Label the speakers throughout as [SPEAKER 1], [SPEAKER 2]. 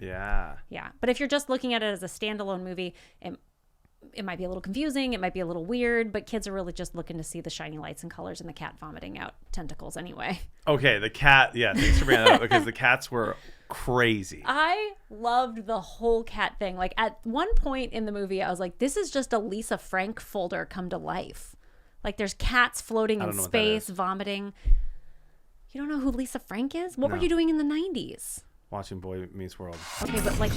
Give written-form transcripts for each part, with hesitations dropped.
[SPEAKER 1] Yeah.
[SPEAKER 2] Yeah. But if you're just looking at it as a standalone movie, it might be a little confusing. It might be a little weird, but kids are really just looking to see the shiny lights and colors and the cat vomiting out tentacles anyway.
[SPEAKER 1] Okay, the cat. Yeah, thanks for bringing that up because the cats were crazy.
[SPEAKER 2] I loved the whole cat thing. Like at one point in the movie, I was like, this is just a Lisa Frank folder come to life. Like there's cats floating in space, vomiting. You don't know who Lisa Frank is? What were you doing in the 90s?
[SPEAKER 1] Watching Boy Meets World.
[SPEAKER 2] Okay, but like...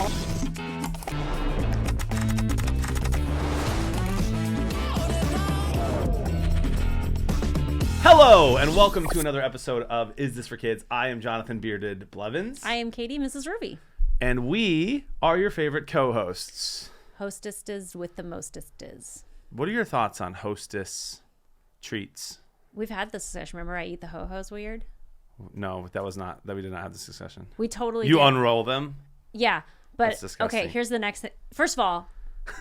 [SPEAKER 1] Hello, and welcome to another episode of Is This for Kids? I am Jonathan Bearded Blevins.
[SPEAKER 2] I am Katie, MrsRuvi.
[SPEAKER 1] And we are your favorite co-hosts.
[SPEAKER 2] Hostesses with the mostesses.
[SPEAKER 1] What are your thoughts on hostess treats?
[SPEAKER 2] We've had this discussion. Remember I eat the ho-hos weird?
[SPEAKER 1] No, that we did not have this discussion.
[SPEAKER 2] We totally
[SPEAKER 1] You
[SPEAKER 2] did.
[SPEAKER 1] unroll them?
[SPEAKER 2] Yeah, but
[SPEAKER 1] That's disgusting.
[SPEAKER 2] Okay, here's the next thing. First of all,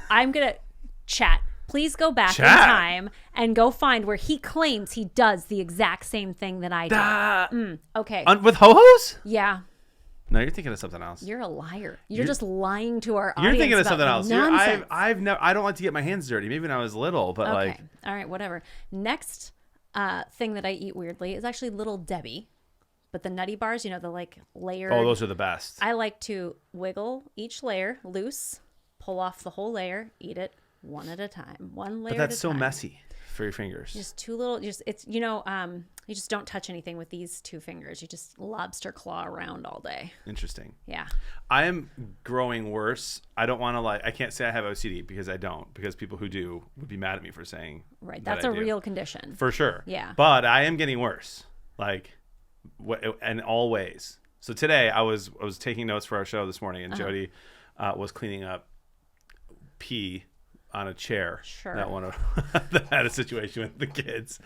[SPEAKER 2] I'm going to chat. Please go back in time and go find where he claims he does the exact same thing that I do. Okay.
[SPEAKER 1] With ho-hos?
[SPEAKER 2] Yeah.
[SPEAKER 1] No, you're thinking of something else.
[SPEAKER 2] You're a liar. You're just lying to our audience.
[SPEAKER 1] You're thinking of something else.
[SPEAKER 2] Nonsense.
[SPEAKER 1] I don't like to get my hands dirty. Maybe when I was little, but
[SPEAKER 2] Okay. All right, whatever. Next thing that I eat weirdly is actually Little Debbie. But the Nutty Bars, you know, the like layered.
[SPEAKER 1] Oh, those are the best.
[SPEAKER 2] I like to wiggle each layer loose, pull off the whole layer, eat it one at a time. One layer
[SPEAKER 1] But that's
[SPEAKER 2] at a
[SPEAKER 1] so
[SPEAKER 2] time.
[SPEAKER 1] messy for your fingers.
[SPEAKER 2] Just two little, it's, you know, you just don't touch anything with these two fingers. You just lobster claw around all day.
[SPEAKER 1] Interesting.
[SPEAKER 2] Yeah.
[SPEAKER 1] I am growing worse. I don't want to I can't say I have OCD because I don't, because people who do would be mad at me for saying.
[SPEAKER 2] Right.
[SPEAKER 1] that
[SPEAKER 2] That's
[SPEAKER 1] I
[SPEAKER 2] a
[SPEAKER 1] do.
[SPEAKER 2] real condition.
[SPEAKER 1] For sure.
[SPEAKER 2] Yeah.
[SPEAKER 1] But I am getting worse. In all ways. So today I was taking notes for our show this morning, and Jody was cleaning up pee on a chair.
[SPEAKER 2] Sure.
[SPEAKER 1] That had a situation with the kids,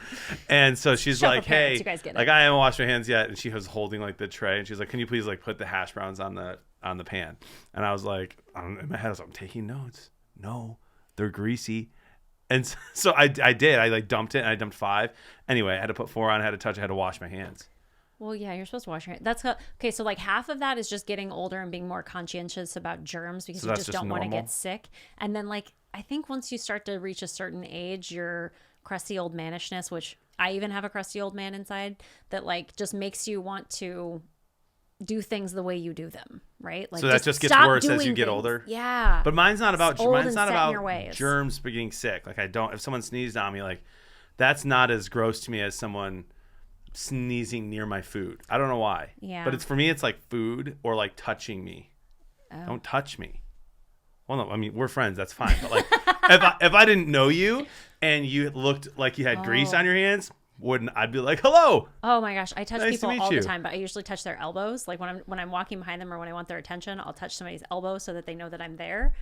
[SPEAKER 1] and so she's
[SPEAKER 2] Shut
[SPEAKER 1] like,
[SPEAKER 2] up, parents.
[SPEAKER 1] "Hey,
[SPEAKER 2] You guys get it."
[SPEAKER 1] like I haven't washed my hands yet," and she was holding like the tray, and she's like, "Can you please like put the hash browns on the pan?" And I was like, in my head, I was like, "I'm taking notes. No, they're greasy." And so I did. I like dumped it, and I dumped 5. Anyway, I had to put 4 on. I had to touch. I had to wash my hands.
[SPEAKER 2] Well, yeah, you're supposed to wash your hands. Okay. So like half of that is just getting older and being more conscientious about germs because you just don't want to get sick. And then like, I think once you start to reach a certain age, your crusty old manishness, which I even have a crusty old man inside, that like just makes you want to do things the way you do them, right? Like,
[SPEAKER 1] so that just gets worse as you get older.
[SPEAKER 2] Yeah.
[SPEAKER 1] But mine's not about
[SPEAKER 2] ways.
[SPEAKER 1] germs being sick. Like if someone sneezed on me, like that's not as gross to me as someone sneezing near my food. I don't know why.
[SPEAKER 2] Yeah.
[SPEAKER 1] But for me, it's like food or like touching me. Oh. Don't touch me. Well, no, I mean, we're friends. That's fine. But like, if I didn't know you and you looked like you had grease on your hands, I'd be like, hello.
[SPEAKER 2] Oh my gosh, I touch
[SPEAKER 1] Nice
[SPEAKER 2] people
[SPEAKER 1] to meet
[SPEAKER 2] all
[SPEAKER 1] you.
[SPEAKER 2] the time, but I usually touch their elbows. Like when I'm walking behind them or when I want their attention, I'll touch somebody's elbow so that they know that I'm there.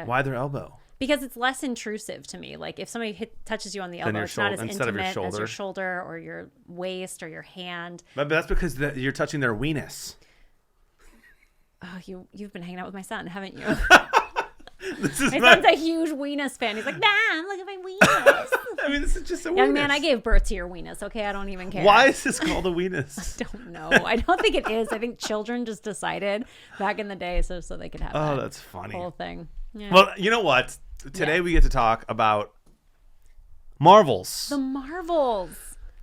[SPEAKER 1] Why their elbow?
[SPEAKER 2] Because it's less intrusive to me. Like if somebody touches you on the elbow, it's not as
[SPEAKER 1] instead of your
[SPEAKER 2] intimate as
[SPEAKER 1] shoulder.
[SPEAKER 2] your shoulder or your waist or your hand.
[SPEAKER 1] But that's because you're touching their weenus.
[SPEAKER 2] Oh, you've been hanging out with my son, haven't you? My
[SPEAKER 1] my
[SPEAKER 2] son's a huge weenus fan. He's like, Mom, look at my weenus.
[SPEAKER 1] I mean, this is just a weenus.
[SPEAKER 2] Young man, I gave birth to your weenus. Okay, I don't even care.
[SPEAKER 1] Why is this called a weenus?
[SPEAKER 2] I don't know. I don't think it is. I think children just decided back in the day so they could have
[SPEAKER 1] That's funny.
[SPEAKER 2] whole thing. Yeah.
[SPEAKER 1] Well, you know what? Today we get to talk about Marvels.
[SPEAKER 2] The Marvels.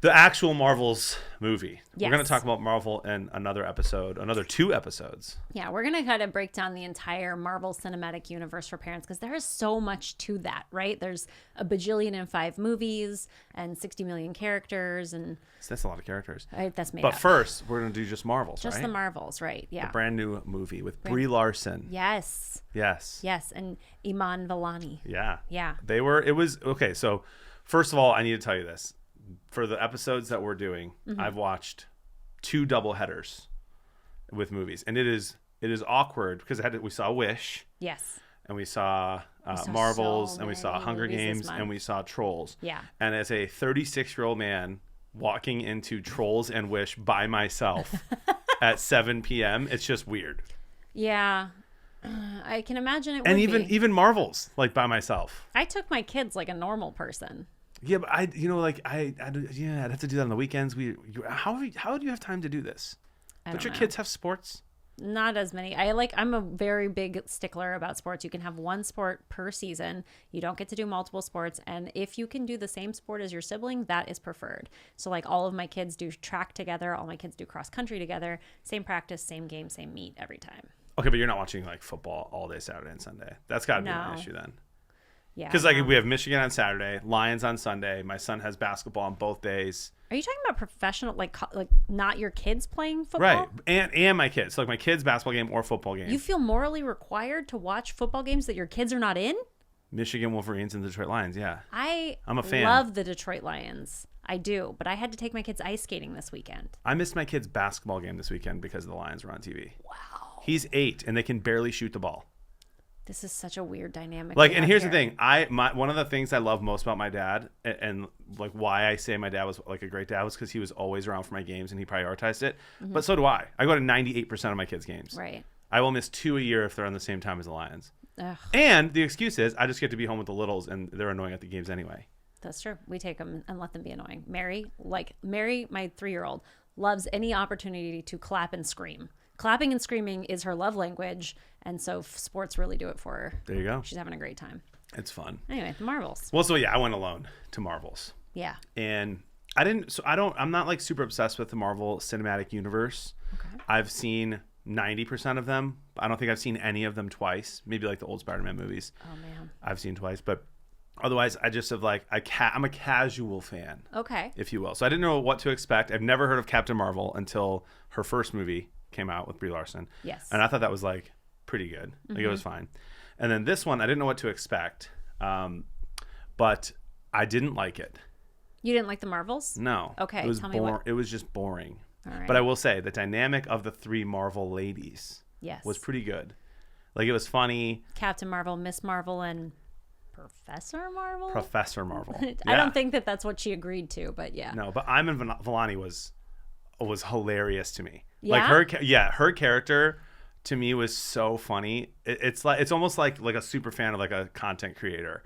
[SPEAKER 1] The actual Marvels movie.
[SPEAKER 2] Yes.
[SPEAKER 1] We're going to talk about Marvel in another 2 episodes.
[SPEAKER 2] Yeah, we're going to kind of break down the entire Marvel Cinematic Universe for parents because there is so much to that, right? There's a bajillion and 5 movies and 60 million characters. And
[SPEAKER 1] That's a lot of characters.
[SPEAKER 2] that's made
[SPEAKER 1] But
[SPEAKER 2] up.
[SPEAKER 1] first, we're going to do just Marvels,
[SPEAKER 2] Just
[SPEAKER 1] right?
[SPEAKER 2] the Marvels, right? Yeah.
[SPEAKER 1] A brand new movie with Brie Larson.
[SPEAKER 2] Yes.
[SPEAKER 1] Yes.
[SPEAKER 2] Yes. And Iman Vellani.
[SPEAKER 1] Yeah.
[SPEAKER 2] Yeah.
[SPEAKER 1] Okay, so first of all, I need to tell you this. For the episodes that we're doing, I've watched 2 double headers with movies, and it is awkward because we saw Wish,
[SPEAKER 2] Yes.
[SPEAKER 1] and we saw
[SPEAKER 2] saw
[SPEAKER 1] Marvels,
[SPEAKER 2] so
[SPEAKER 1] and we saw
[SPEAKER 2] many
[SPEAKER 1] Hunger
[SPEAKER 2] movies this
[SPEAKER 1] Games,
[SPEAKER 2] month.
[SPEAKER 1] and we saw Trolls.
[SPEAKER 2] Yeah.
[SPEAKER 1] And as a 36-year-old man walking into Trolls and Wish by myself at 7 p.m., it's just weird.
[SPEAKER 2] Yeah. I can imagine it would
[SPEAKER 1] And
[SPEAKER 2] be.
[SPEAKER 1] even Marvels, like by myself.
[SPEAKER 2] I took my kids like a normal person.
[SPEAKER 1] Yeah, but I'd have to do that on the weekends. How do you have time to do this? Don't your kids have sports?
[SPEAKER 2] Not as many. I'm a very big stickler about sports. You can have one sport per season. You don't get to do multiple sports. And if you can do the same sport as your sibling, that is preferred. So like all of my kids do track together. All my kids do cross country together. Same practice, same game, same meet every time.
[SPEAKER 1] Okay, but you're not watching like football all day Saturday and Sunday. That's got to be an issue then.
[SPEAKER 2] Yeah.
[SPEAKER 1] Because like we have Michigan on Saturday, Lions on Sunday. My son has basketball on both days.
[SPEAKER 2] Are you talking about professional, like not your kids playing football?
[SPEAKER 1] Right, and my kids. So like my kids' basketball game or football game.
[SPEAKER 2] You feel morally required to watch football games that your kids are not in?
[SPEAKER 1] Michigan Wolverines and Detroit Lions, yeah.
[SPEAKER 2] I'm
[SPEAKER 1] a fan.
[SPEAKER 2] Love the Detroit Lions. I do, but I had to take my kids ice skating this weekend.
[SPEAKER 1] I missed my kid's basketball game this weekend because the Lions were on TV.
[SPEAKER 2] Wow.
[SPEAKER 1] He's 8 and they can barely shoot the ball.
[SPEAKER 2] This is such a weird dynamic.
[SPEAKER 1] Like, and here's the thing. One of the things I love most about my dad, and like why I say my dad was like a great dad, was because he was always around for my games and he prioritized it. Mm-hmm. But so do I. I go to 98% of my kids' games.
[SPEAKER 2] Right.
[SPEAKER 1] I will miss 2 a year if they're on the same time as the Lions.
[SPEAKER 2] Ugh.
[SPEAKER 1] And the excuse is I just get to be home with the littles and they're annoying at the games anyway.
[SPEAKER 2] That's true. We take them and let them be annoying. Mary, my 3-year-old, loves any opportunity to clap and scream. Clapping and screaming is her love language, and so sports really do it for her.
[SPEAKER 1] There you go.
[SPEAKER 2] She's having a great time.
[SPEAKER 1] It's fun.
[SPEAKER 2] Anyway, the Marvels.
[SPEAKER 1] Well, so yeah, I went alone to Marvels.
[SPEAKER 2] Yeah.
[SPEAKER 1] And I'm not like super obsessed with the Marvel Cinematic Universe.
[SPEAKER 2] Okay.
[SPEAKER 1] I've seen 90% of them. I don't think I've seen any of them twice. Maybe like the old Spider-Man movies.
[SPEAKER 2] Oh man.
[SPEAKER 1] I've seen twice, but otherwise I just have like I'm a casual fan.
[SPEAKER 2] Okay.
[SPEAKER 1] If you will. So I didn't know what to expect. I've never heard of Captain Marvel until her first movie came out with Brie Larson.
[SPEAKER 2] Yes.
[SPEAKER 1] And I thought that was like pretty good. Like it was fine. And then this one, I didn't know what to expect. But I didn't like it.
[SPEAKER 2] You didn't like the Marvels?
[SPEAKER 1] No.
[SPEAKER 2] Okay.
[SPEAKER 1] It was
[SPEAKER 2] tell me what.
[SPEAKER 1] It was just boring.
[SPEAKER 2] All right.
[SPEAKER 1] But I will say the dynamic of the 3 Marvel ladies was pretty good. Like it was funny.
[SPEAKER 2] Captain Marvel, Miss Marvel, and Professor Marvel?
[SPEAKER 1] Professor Marvel. Yeah.
[SPEAKER 2] I don't think that's what she agreed to, but yeah.
[SPEAKER 1] No, but Iman Vellani was hilarious to me.
[SPEAKER 2] Yeah?
[SPEAKER 1] Like her character to me was so funny. It's almost like a super fan of like a content creator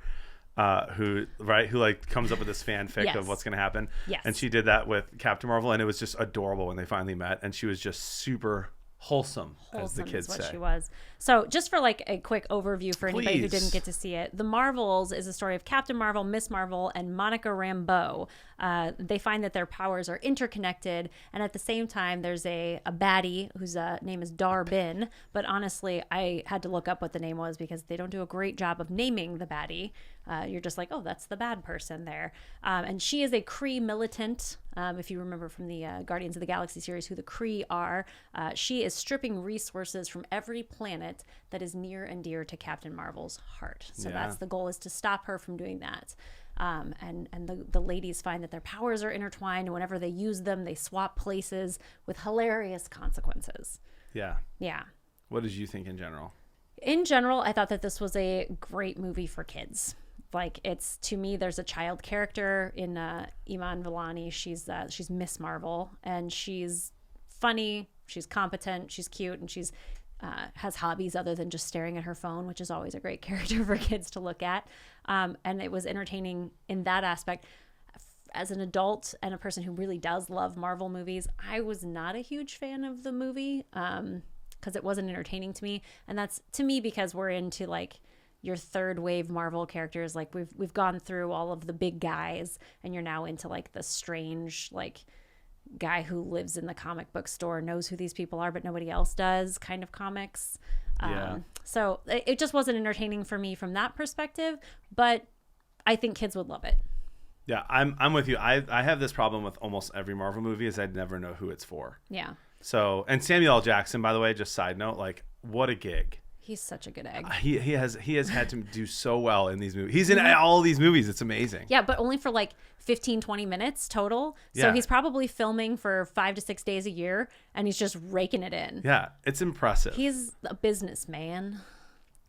[SPEAKER 1] who like comes up with this fanfic of what's going to happen.
[SPEAKER 2] Yes.
[SPEAKER 1] And she did that with Captain Marvel, and it was just adorable when they finally met, and she was just super wholesome, as the kids
[SPEAKER 2] is what
[SPEAKER 1] say.
[SPEAKER 2] She was. So just for like a quick overview for anybody who
[SPEAKER 1] Please.
[SPEAKER 2] didn't get to see it, The Marvels is a story of Captain Marvel, Miss Marvel, and Monica Rambeau. They find that their powers are interconnected, and at the same time there's a baddie whose name is Dar-Bin, but honestly I had to look up what the name was because they don't do a great job of naming the baddie. You're just like, oh, that's the bad person there. And she is a Kree militant. If you remember from the Guardians of the Galaxy series who the Kree are, she is stripping resources from every planet that is near and dear to Captain Marvel's heart. So that's the goal, is to stop her from doing that. And the ladies find that their powers are intertwined, and whenever they use them, they swap places with hilarious consequences.
[SPEAKER 1] Yeah.
[SPEAKER 2] Yeah.
[SPEAKER 1] What did you think in general?
[SPEAKER 2] In general, I thought that this was a great movie for kids. Like, it's, to me, there's a child character in Iman Vellani. She's Miss Marvel, and she's funny, she's competent, she's cute, and she's has hobbies other than just staring at her phone, which is always a great character for kids to look at. And it was entertaining in that aspect. As an adult and a person who really does love Marvel movies, I was not a huge fan of the movie because it wasn't entertaining to me. And that's, to me, because we're into like your third wave Marvel characters. Like we've gone through all of the big guys, and you're now into like the strange like guy who lives in the comic book store, knows who these people are but nobody else does kind of comics. So it just wasn't entertaining for me from that perspective, but I think kids would love it.
[SPEAKER 1] Yeah, I'm with you. I have this problem with almost every Marvel movie, is I'd never know who it's for.
[SPEAKER 2] Yeah.
[SPEAKER 1] So, and Samuel L. Jackson, by the way, just side note, like what a gig.
[SPEAKER 2] He's such a good egg.
[SPEAKER 1] He has had to do so well in these movies. He's in all these movies. It's amazing.
[SPEAKER 2] Yeah, but only for like 15-20 minutes total. So he's probably filming for 5 to 6 days a year, and he's just raking it in.
[SPEAKER 1] Yeah, it's impressive.
[SPEAKER 2] He's a businessman.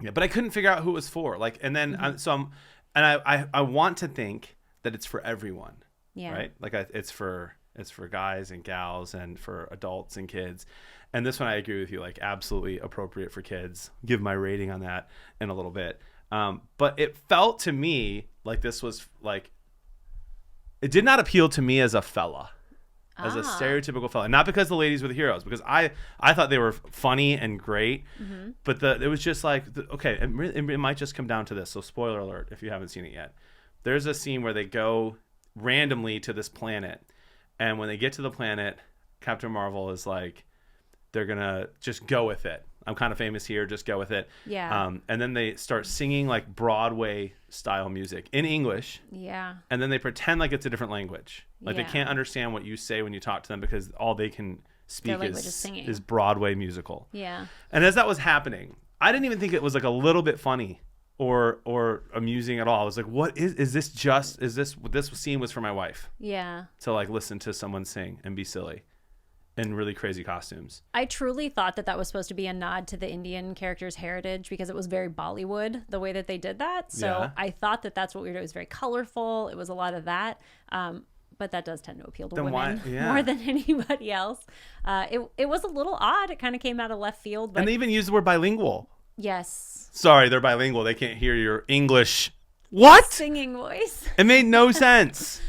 [SPEAKER 1] Yeah, but I couldn't figure out who it was for. Like, and then I want to think that it's for everyone. Yeah. Right. Like it's for guys and gals and for adults and kids. And this one, I agree with you, like absolutely appropriate for kids. Give my rating on that in a little bit. But it felt to me like this was like, it did not appeal to me as a fella. as a stereotypical fella. Not because the ladies were the heroes, because I thought they were funny and great, but it was just like, okay, it might just come down to this. So spoiler alert if you haven't seen it yet. There's a scene where they go randomly to this planet, and when they get to the planet, Captain Marvel is like, they're going to just go with it. I'm kind of famous here, just go with it.
[SPEAKER 2] Yeah.
[SPEAKER 1] And then they start singing like Broadway style music in English.
[SPEAKER 2] Yeah.
[SPEAKER 1] And then they pretend like it's a different language. Like
[SPEAKER 2] Yeah.
[SPEAKER 1] they can't understand what you say when you talk to them because all they can speak is Broadway musical.
[SPEAKER 2] Yeah.
[SPEAKER 1] And as that was happening, I didn't even think it was like a little bit funny or amusing at all. I was like, what is this scene was for my wife.
[SPEAKER 2] Yeah.
[SPEAKER 1] To like listen to someone sing and be silly. In really crazy costumes.
[SPEAKER 2] I truly thought that was supposed to be a nod to the Indian character's heritage because it was very Bollywood, the way that they did that. So yeah. I thought that that's what we were doing. It was very colorful. It was a lot of that. But that does tend to appeal to women more than anybody else. It was a little odd. It kind of came out of left field. But...
[SPEAKER 1] And they even used the word bilingual.
[SPEAKER 2] Yes.
[SPEAKER 1] Sorry, they're bilingual. They can't hear your English. What?
[SPEAKER 2] Singing voice.
[SPEAKER 1] It made no sense.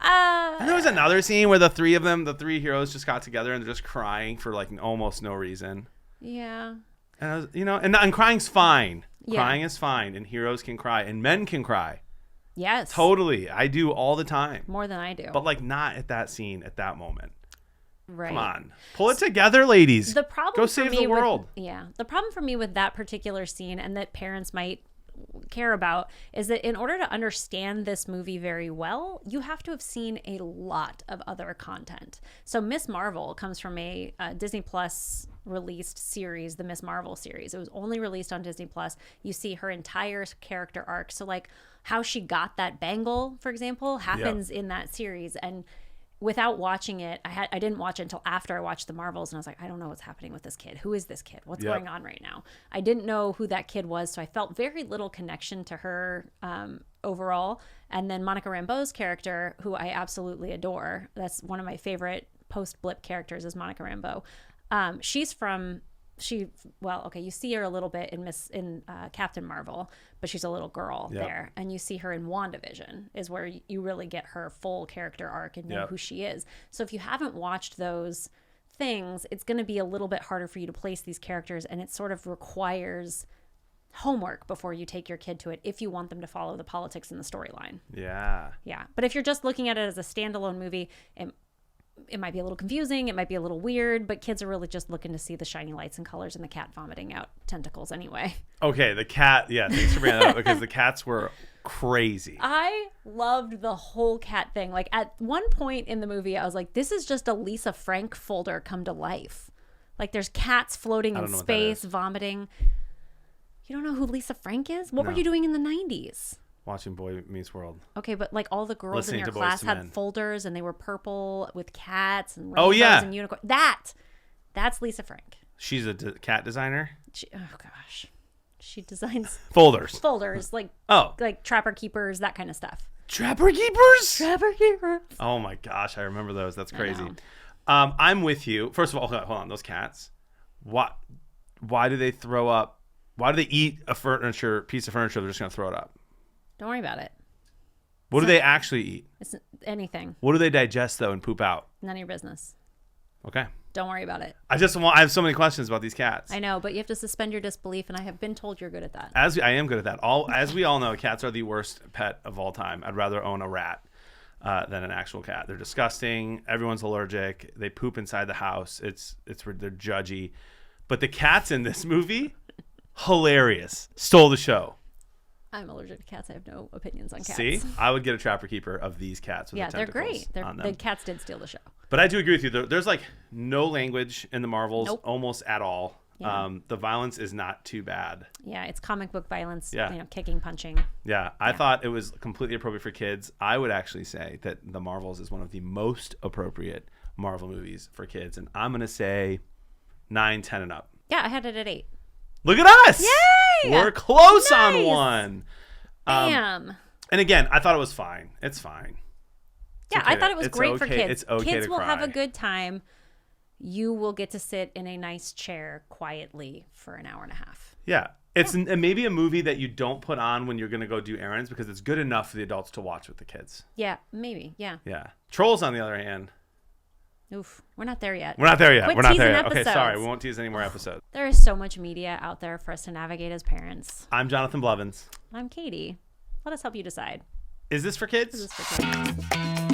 [SPEAKER 1] And there was another scene where the three heroes just got together and they're just crying for like almost no reason.
[SPEAKER 2] Yeah.
[SPEAKER 1] And I was, and crying's fine.
[SPEAKER 2] Yeah.
[SPEAKER 1] Crying is fine, and heroes can cry, and men can cry.
[SPEAKER 2] Yes.
[SPEAKER 1] Totally. I do all the time.
[SPEAKER 2] More than I do.
[SPEAKER 1] But like not at that scene at that moment.
[SPEAKER 2] Right.
[SPEAKER 1] Come on. Pull it together, ladies.
[SPEAKER 2] The problem
[SPEAKER 1] Go save the world.
[SPEAKER 2] The problem for me with that particular scene, and that parents might care about, is that in order to understand this movie very well, you have to have seen a lot of other content. So Miss Marvel comes from a Disney Plus released series, the Miss Marvel series. It was only released on Disney Plus. You see her entire character arc. So like how she got that bangle, for example, happens in that series. And without watching it, I didn't watch it until after I watched the Marvels, and I was like, I don't know what's happening with this kid. Who is this kid? What's going on right now? I didn't know who that kid was, so I felt very little connection to her overall. And then Monica Rambeau's character, who I absolutely adore, that's one of my favorite post-blip characters, is Monica Rambeau. You see her a little bit in Captain Marvel, but she's a little girl there. And you see her in WandaVision is where you really get her full character arc and know who she is. So if you haven't watched those things, it's going to be a little bit harder for you to place these characters, and it sort of requires homework before you take your kid to it if you want them to follow the politics in the storyline. Yeah. But if you're just looking at it as a standalone movie, it might be a little confusing. It might be a little weird, but kids are really just looking to see the shiny lights and colors and the cat vomiting out tentacles anyway. Okay, the cat. Yeah, thanks for bringing that up because the cats were crazy. I loved the whole cat thing. Like at one point in the movie, I was like, this is just a Lisa Frank folder come to life. Like there's cats floating in space, vomiting. You don't know who Lisa Frank is? What were you doing in the 90s? Watching Boy Meets World. Okay, but like all the girls in your class had folders and they were purple with cats and rainbows and unicorns. That's Lisa Frank. She's a cat designer? Oh gosh. She designs folders like Trapper Keepers, that kind of stuff. Trapper Keepers? Oh my gosh, I remember those. That's crazy. I'm with you. First of all, hold on. Those cats. Why do they throw up? Why do they eat a piece of furniture? They're just going to throw it up. Don't worry about it. What do they actually eat? It's anything. What do they digest though and poop out? None of your business. Okay. Don't worry about it. I have so many questions about these cats. I know, but you have to suspend your disbelief, and I have been told you're good at that. I am good at that. As we all know, cats are the worst pet of all time. I'd rather own a rat than an actual cat. They're disgusting. Everyone's allergic. They poop inside the house. They're judgy. But the cats in this movie, hilarious. Stole the show. I'm allergic to cats. I have no opinions on cats. See, I would get a Trapper Keeper of these cats. With they're great. The cats did steal the show. But I do agree with you. There's like no language in the Marvels, almost at all. Yeah. The violence is not too bad. Yeah, it's comic book violence. Yeah. Kicking, punching. Yeah, I thought it was completely appropriate for kids. I would actually say that the Marvels is one of the most appropriate Marvel movies for kids, and I'm gonna say 9, 10, and up. Yeah, I had it at 8. Look at us! Yay! We're close on one. Bam. And again, I thought it was fine. It's fine. Yeah, I thought it was great for kids. It's okay. Kids will have a good time. You will get to sit in a nice chair quietly for an hour and a half. Yeah. It's maybe a movie that you don't put on when you're going to go do errands because it's good enough for the adults to watch with the kids. Yeah, maybe. Yeah. Yeah. Trolls, on the other hand, Oof, we're not there yet.
[SPEAKER 1] We're not there yet.
[SPEAKER 2] Quit
[SPEAKER 1] We're not there
[SPEAKER 2] teasing
[SPEAKER 1] yet. Okay,
[SPEAKER 2] episodes.
[SPEAKER 1] sorry. We won't tease any more episodes.
[SPEAKER 2] There is so much media out there for us to navigate as parents.
[SPEAKER 1] I'm Jonathan Blevins.
[SPEAKER 2] I'm Katie. Let us help you decide.
[SPEAKER 1] Is this for kids?
[SPEAKER 2] Is this for kids?